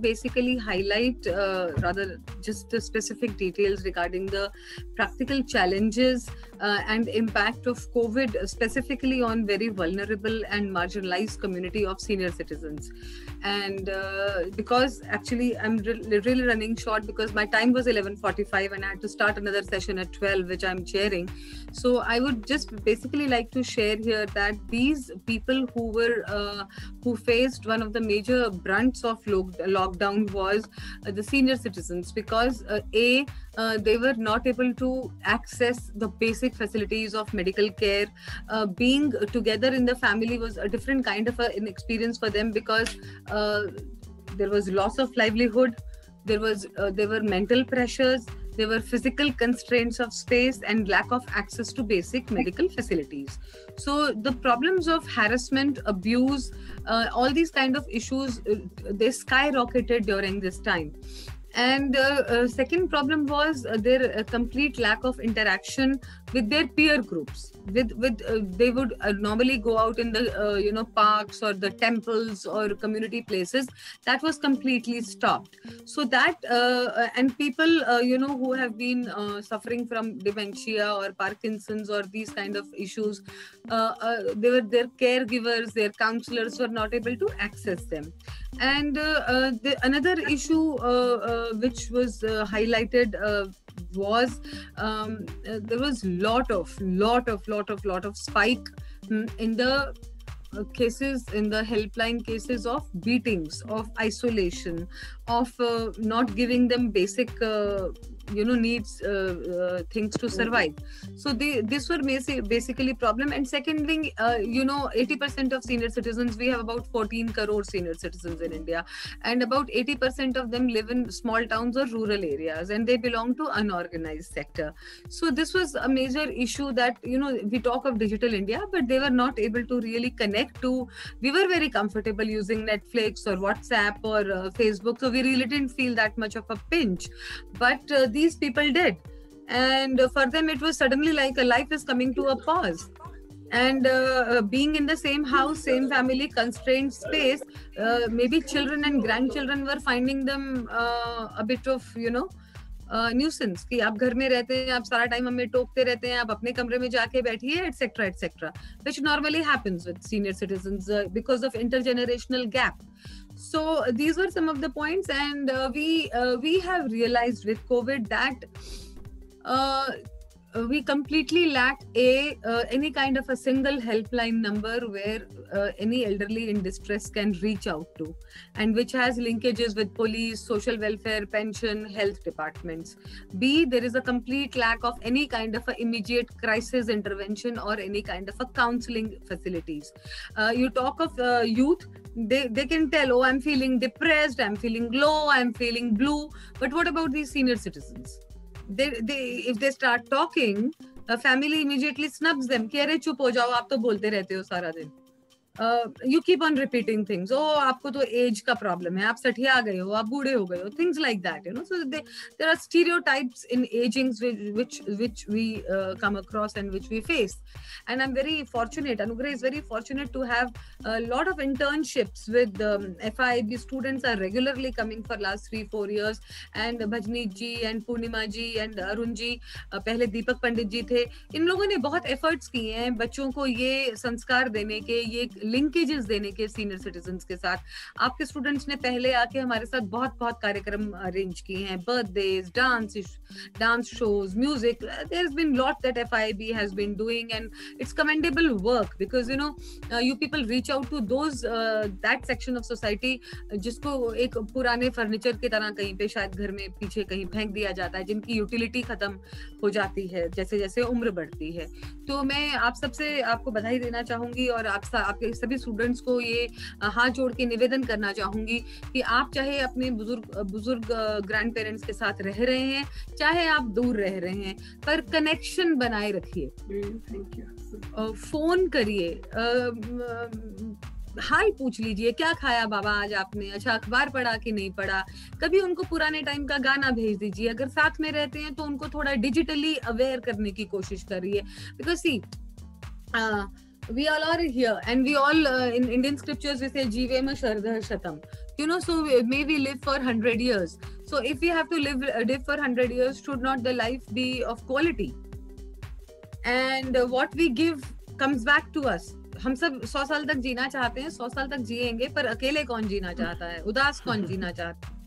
basically highlight rather just the specific details regarding the practical challenges and impact of COVID specifically on very vulnerable and marginalized community of senior citizens. And because actually I'm really running short because my time was 11:45 and I had to start another session at 12, which I'm chairing. So I would just basically like to share here that these people who faced one of the major brunts of lockdown was the senior citizens, because they were not able to access the basic facilities of medical care. Being together in the family was a different kind of an experience for them, because there was loss of livelihood, there were mental pressures, there were physical constraints of space and lack of access to basic medical facilities. So the problems of harassment, abuse, all these kind of issues, they skyrocketed during this time. And second problem was their complete lack of interaction with their peer groups. They would normally go out in the parks or the temples or community places. That was completely stopped. So that and people who have been suffering from dementia or Parkinson's or these kind of issues, their caregivers, their counselors were not able to access them. And another issue which was highlighted was there was lot of spike in the cases, in the helpline cases of beatings, of isolation, of not giving them basic needs, things to survive. So this were basically problem. And second thing, 80% of senior citizens, we have about 14 crore senior citizens in India, and about 80% of them live in small towns or rural areas, and they belong to unorganized sector. So this was a major issue that, we talk of digital India, but they were not able to really connect to. We were very comfortable using Netflix or WhatsApp or Facebook, so we really didn't feel that much of a pinch. But these people did, and for them it was suddenly like a life is coming to a pause. And being in the same house, same family, constrained space, maybe children and grandchildren were finding them a bit of nuisance कि आप घर में रहते हैं, आप सारा time हमें टोकते रहते हैं, आप अपने कमरे में जाके बैठिए, etc etc, which normally happens with senior citizens because of intergenerational gap. So these were some of the points, and we have realized with COVID that we completely lack any kind of a single helpline number where any elderly in distress can reach out to, and which has linkages with police, social welfare, pension, health departments. B, there is a complete lack of any kind of a immediate crisis intervention or any kind of a counseling facilities. You talk of youth, they can tell, oh, I'm feeling depressed, I'm feeling low, I'm feeling blue. But what about these senior citizens? If they start talking, a family immediately snubs them. कि अरे चुप हो जाओ, आप तो बोलते रहते हो सारा दिन. You keep on repeating things. Oh, आपको तो age का problem है, आप सठिया गए हो, आप बूढ़े हो गए हो, things like that, So there are stereotypes in agings which we come across and which we face. And I'm very fortunate, Anugrah is very fortunate to have a lot of internships with FIIB. Students are regularly coming for last 3-4 years, and Bhajneet ji and Purnima ji and Arun ji, पहले दीपक पंडित जी थे, इन लोगों ने बहुत efforts किए हैं बच्चों को ये संस्कार देने के, ये लिंकेजेस देने के सीनियर सिटीजन्स के साथ. आपके स्टूडेंट्स ने पहले आके हमारे साथ बहुत कार्यक्रम अरेंज किए हैं, birthdays, dance shows, music. There has been lot that FIIB has been doing, and it's commendable work, because you people reach out to those that section of society जिसको एक पुराने फर्नीचर की तरह कहीं पे शायद घर में पीछे कहीं फेंक दिया जाता है, जिनकी यूटिलिटी खत्म हो जाती है जैसे जैसे उम्र बढ़ती है. तो मैं आप सबसे आपको बधाई देना चाहूंगी, और आपके सभी स्टूडेंट्स को ये हाथ जोड़ के निवेदन करना चाहूंगी कि आप चाहे अपने बुजुर्ग ग्रैंड पेरेंट्स के साथ रह रहे हैं, चाहे आप दूर रह रहे हैं, पर कनेक्शन बनाए रखिए. फोन करिए, हाय पूछ लीजिए, क्या खाया बाबा आज आपने, अच्छा अखबार पढ़ा कि नहीं पढ़ा. कभी उनको पुराने टाइम का गाना भेज दीजिए. अगर साथ में रहते हैं तो उनको थोड़ा डिजिटली अवेयर करने की कोशिश करिए, because see we all are here, and we all in Indian scriptures we say jivema shardha shatam, so may we live for 100 years. So if we have to live for 100 years, should not the life be of quality? And what we give comes back to us. हम सब 100 साल तक जीना चाहते हैं, 100 साल तक जिएंगे, पर अकेले कौन जीना चाहता है, उदास कौन जीना चाहता है?